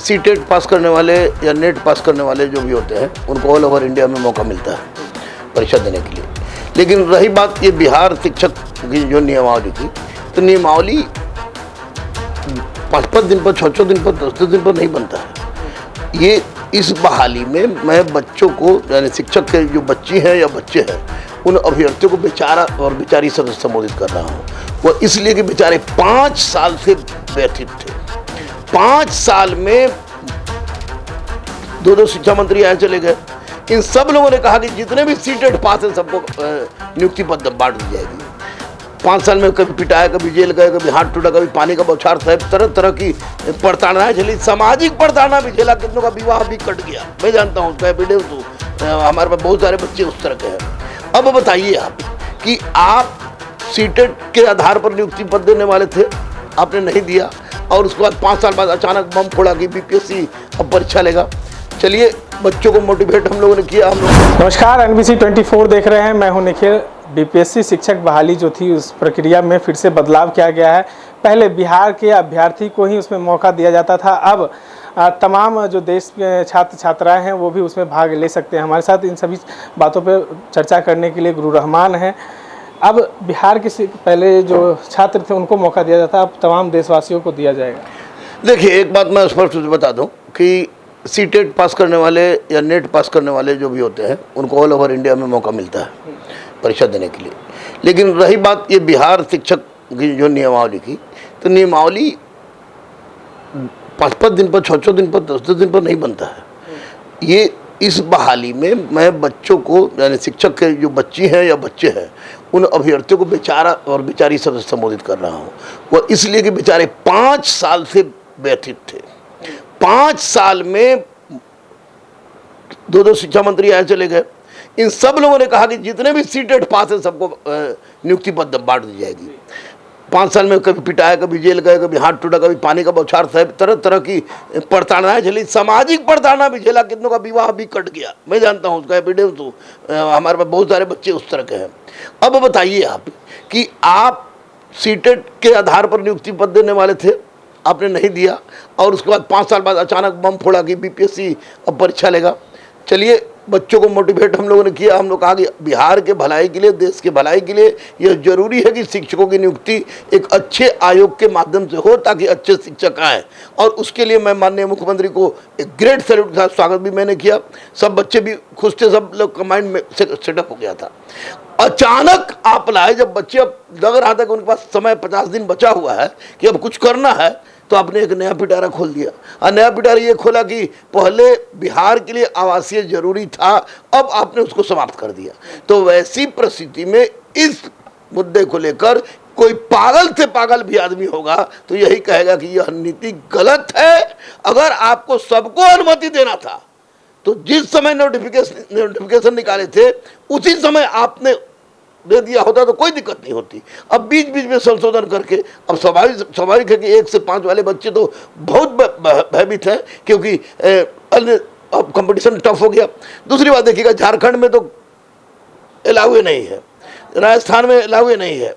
CTET पास करने वाले या नेट पास करने वाले जो भी होते हैं उनको ऑल ओवर इंडिया में मौका मिलता है परीक्षा देने के लिए। लेकिन रही बात ये बिहार शिक्षक की जो नियमावली की, तो नियमावली 5-5 दिन पर, 6-6 दिन पर, 10-10 दिन पर नहीं बनता है। ये इस बहाली में मैं बच्चों को, यानी शिक्षक के जो बच्ची हैं या बच्चे हैं, उन अभ्यर्थियों को बेचारा और बेचारी से संबोधित कर रहा हूँ। वो इसलिए कि बेचारे 5 साल से व्यथित थे। 5 साल में 2 शिक्षा मंत्री आए चले गए। इन सब लोगों ने कहा कि जितने भी सीटेट पास हैं सबको नियुक्ति पद बांट दी जाएगी। 5 साल में कभी पिटाया, कभी जेल गए, कभी हाथ टूटा, कभी पानी का बौछार, तरह तरह की प्रताड़नाएं झेली, सामाजिक प्रताड़ना भी झेला। कितनों का विवाह भी कट गया, मैं जानता हूँ उसका वीडियो, तो हमारे पास बहुत सारे बच्चे उस तरह के हैं। अब बताइए आप कि आप सीटेट के आधार पर नियुक्ति पद देने वाले थे, आपने नहीं दिया, और उसके बाद 5 साल बाद अचानक बम फोड़ा कि बीपीएससी अब परीक्षा लेगा। चलिए, बच्चों को मोटिवेट हम लोगों ने किया। हम लोग नमस्कार, NBC 24 देख रहे हैं, मैं हूं निखिल। बीपीएससी शिक्षक बहाली जो थी उस प्रक्रिया में फिर से बदलाव किया गया है। पहले बिहार के अभ्यर्थी को ही उसमें मौका दिया जाता था, अब तमाम जो देश के छात्र छात्राएं हैं वो भी उसमें भाग ले सकते हैं। हमारे साथ इन सभी बातों पर चर्चा करने के लिए गुरु रहमान हैं। अब बिहार के पहले जो छात्र थे उनको मौका दिया जाता, अब तमाम देशवासियों को दिया जाएगा। देखिए, एक बात मैं स्पष्ट रूप से बता दूं कि सीटेट पास करने वाले या नेट पास करने वाले जो भी होते हैं उनको ऑल ओवर इंडिया में मौका मिलता है परीक्षा देने के लिए। लेकिन रही बात ये बिहार शिक्षक की जो नियमावली की, तो नियमावली 5-5 दिन पर, 6-6 दिन पर, 10-10 दिन पर नहीं बनता है। ये इस बहाली में मैं बच्चों को, यानी शिक्षक के जो बच्ची हैं या बच्चे हैं, उन अभ्यर्थियों को बेचारा और बेचारी से संबोधित कर रहा हूँ। वो इसलिए कि बेचारे 5 साल से व्यथित थे। 5 साल में 2 शिक्षा मंत्री आए चले गए। इन सब लोगों ने कहा कि जितने भी सीटेट पास हैं सबको नियुक्ति पद बांट दी जाएगी। 5 साल में कभी पिटाया, कभी जेल गए, कभी हाथ टूटा, कभी पानी का बौछार, तरह तरह की प्रताड़नाएं झेली, सामाजिक प्रताड़ना भी झेला। कितनों का विवाह भी कट गया, मैं जानता हूँ उसका वीडियो, तो हमारे पास बहुत सारे बच्चे उस तरह के हैं। अब बताइए आप कि आप सीटेट के आधार पर नियुक्ति पद देने वाले थे, आपने नहीं दिया, और उसके बाद 5 साल बाद अचानक बम फोड़ा कि बीपीएससी अब परीक्षा लेगा। चलिए, बच्चों को मोटिवेट हम लोगों ने किया। हम लोग कहा कि बिहार के भलाई के लिए, देश के भलाई के लिए यह जरूरी है कि शिक्षकों की नियुक्ति एक अच्छे आयोग के माध्यम से हो, ताकि अच्छे शिक्षक आए। और उसके लिए मैं माननीय मुख्यमंत्री को एक ग्रेट सैल्यूट के साथ स्वागत भी मैंने किया। सब बच्चे भी खुश थे, सब लोग का माइंड में सेटअप हो गया था। अचानक आप लाए, जब बच्चे, अब लग रहा था कि उनके पास समय 50 दिन बचा हुआ है कि अब कुछ करना है, तो आपने एक नया पिटारा खोल दिया। और नया पिटारा ये खोला कि पहले बिहार के लिए आवासीय जरूरी था, अब आपने उसको समाप्त कर दिया। तो वैसी परिस्थिति में इस मुद्दे को लेकर कोई पागल से पागल भी आदमी होगा तो यही कहेगा कि यह नीति गलत है। अगर आपको सबको अनुमति देना था तो जिस समय नोटिफिकेशन निकाले थे उसी समय आपने दे दिया होता तो कोई दिक्कत नहीं होती। अब बीच बीच में संशोधन करके, अब स्वाभाविक है कि 1 से 5 वाले बच्चे तो बहुत भयभीत हैं, क्योंकि अब कंपटीशन टफ हो गया। दूसरी बात देखिएगा, झारखंड में तो अलाउ नहीं है, राजस्थान में अलाउ नहीं है,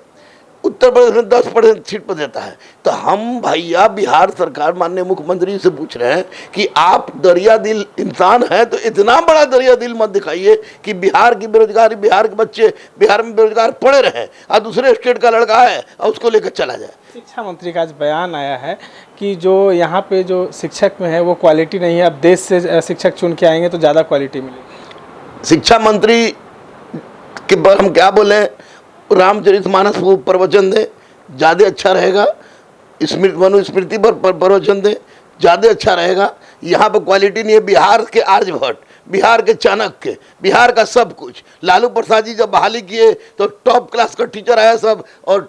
उत्तर प्रदेश में 10% सीट पर देता है। तो हम भैया बिहार सरकार, माननीय मुख्यमंत्री से पूछ रहे हैं कि आप दरिया दिल इंसान हैं, तो इतना बड़ा दरिया दिल मत दिखाइए कि बिहार की बेरोजगारी, बिहार के बच्चे बिहार में बेरोजगार पड़े रहे और दूसरे स्टेट का लड़का है और उसको लेकर चला जाए। शिक्षा मंत्री का आज बयान आया है कि जो यहाँ पे जो शिक्षक में है वो क्वालिटी नहीं है, अब देश से शिक्षक चुन के आएंगे तो ज़्यादा क्वालिटी मिलेगी। शिक्षा मंत्री के पर हम क्या बोलें, रामचरितमानस वो प्रवचन दे, ज़्यादा अच्छा रहेगा। मनुस्मृति पर प्रवचन दे, ज़्यादा अच्छा रहेगा। यहाँ पर क्वालिटी नहीं है। बिहार के आर्यभट्ट, बिहार के चाणक्य, बिहार का सब कुछ। लालू प्रसाद जी जब बहाली किए तो टॉप क्लास का टीचर आया सब, और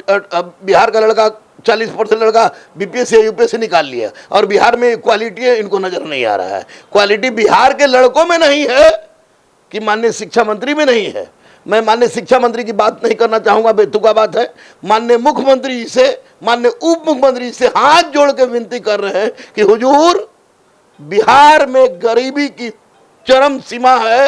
बिहार का लड़का 40% लड़का बीपीएससी यूपीएससी निकाल लिया। और बिहार में क्वालिटी है, इनको नज़र नहीं आ रहा है। क्वालिटी बिहार के लड़कों में नहीं है कि माननीय शिक्षा मंत्री में नहीं है। मैं माननीय शिक्षा मंत्री की बात नहीं करना चाहूँगा, बेतुका बात है। माननीय मुख्यमंत्री जी से, माननीय उप मुख्यमंत्री जी से हाथ जोड़ के विनती कर रहे हैं कि हुजूर, बिहार में गरीबी की चरम सीमा है,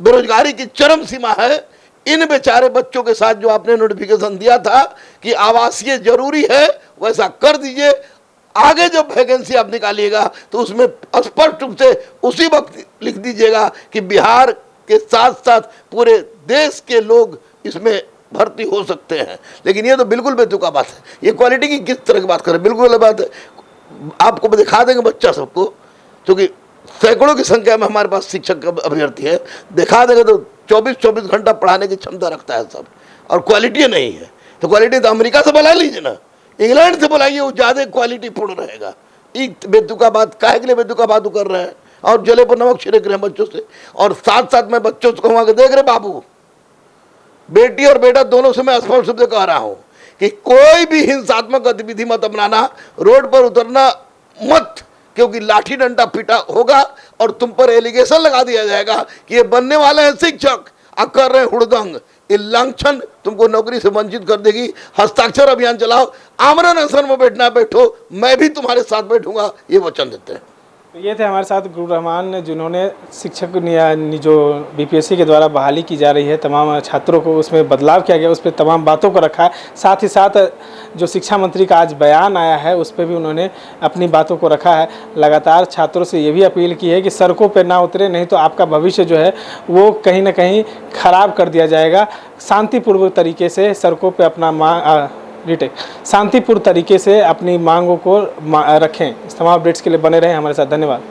बेरोजगारी की चरम सीमा है। इन बेचारे बच्चों के साथ जो आपने नोटिफिकेशन दिया था कि आवासीय जरूरी है, वैसा कर दीजिए। आगे जब वैकेंसी आप निकालिएगा तो उसमें स्पष्ट रूप से उसी वक्त लिख दीजिएगा कि बिहार के साथ साथ पूरे देश के लोग इसमें भर्ती हो सकते हैं। लेकिन ये तो बिल्कुल बेतुका बात है। ये क्वालिटी की किस तरह की बात करें, बिल्कुल अलग बात है। आपको दिखा देंगे बच्चा सबको, क्योंकि सैकड़ों की संख्या में हमारे पास शिक्षक अभ्यर्थी है, दिखा देंगे तो 24-24 घंटा पढ़ाने की क्षमता रखता है सब, और क्वालिटी नहीं है। तो क्वालिटी तो अमेरिका से बुला लीजिए ना, इंग्लैंड से बुलाइए, वो ज़्यादा क्वालिटी पूर्ण रहेगा। एक बेतुका बात काहे के लिए बेतुका बात कर रहे हैं, और जले पर नमक छिड़क रहे हैं बच्चों से। और साथ साथ मैं बच्चों से कहूँगा कि देख रहे बाबू, बेटी और बेटा दोनों से मैं स्पष्ट रूप से कह रहा हूँ कि कोई भी हिंसात्मक गतिविधि मत अपनाना, रोड पर उतरना मत, क्योंकि लाठी डंडा पीटा होगा और तुम पर एलिगेशन लगा दिया जाएगा कि ये बनने वाले हैं शिक्षक और कर रहे हैं हुड़दंग। ये लांछन तुमको नौकरी से वंचित कर देगी। हस्ताक्षर अभियान चलाओ, आमरण अनशन में बैठना बैठो, मैं भी तुम्हारे साथ बैठूंगा, ये वचन देते हैं। तो ये थे हमारे साथ गुरु रहमान, जिन्होंने शिक्षक जो बीपीएससी के द्वारा बहाली की जा रही है, तमाम छात्रों को उसमें बदलाव किया गया, उस पर तमाम बातों को रखा है। साथ ही साथ जो शिक्षा मंत्री का आज बयान आया है उस पर भी उन्होंने अपनी बातों को रखा है। लगातार छात्रों से ये भी अपील की है कि सड़कों पर ना उतरे, नहीं तो आपका भविष्य जो है वो कहीं ना कहीं ख़राब कर दिया जाएगा। शांतिपूर्वक तरीके से सड़कों पर अपना शांतिपूर्ण तरीके से अपनी मांगों को रखें। इस तमाम अपडेट्स के लिए बने रहें हमारे साथ। धन्यवाद।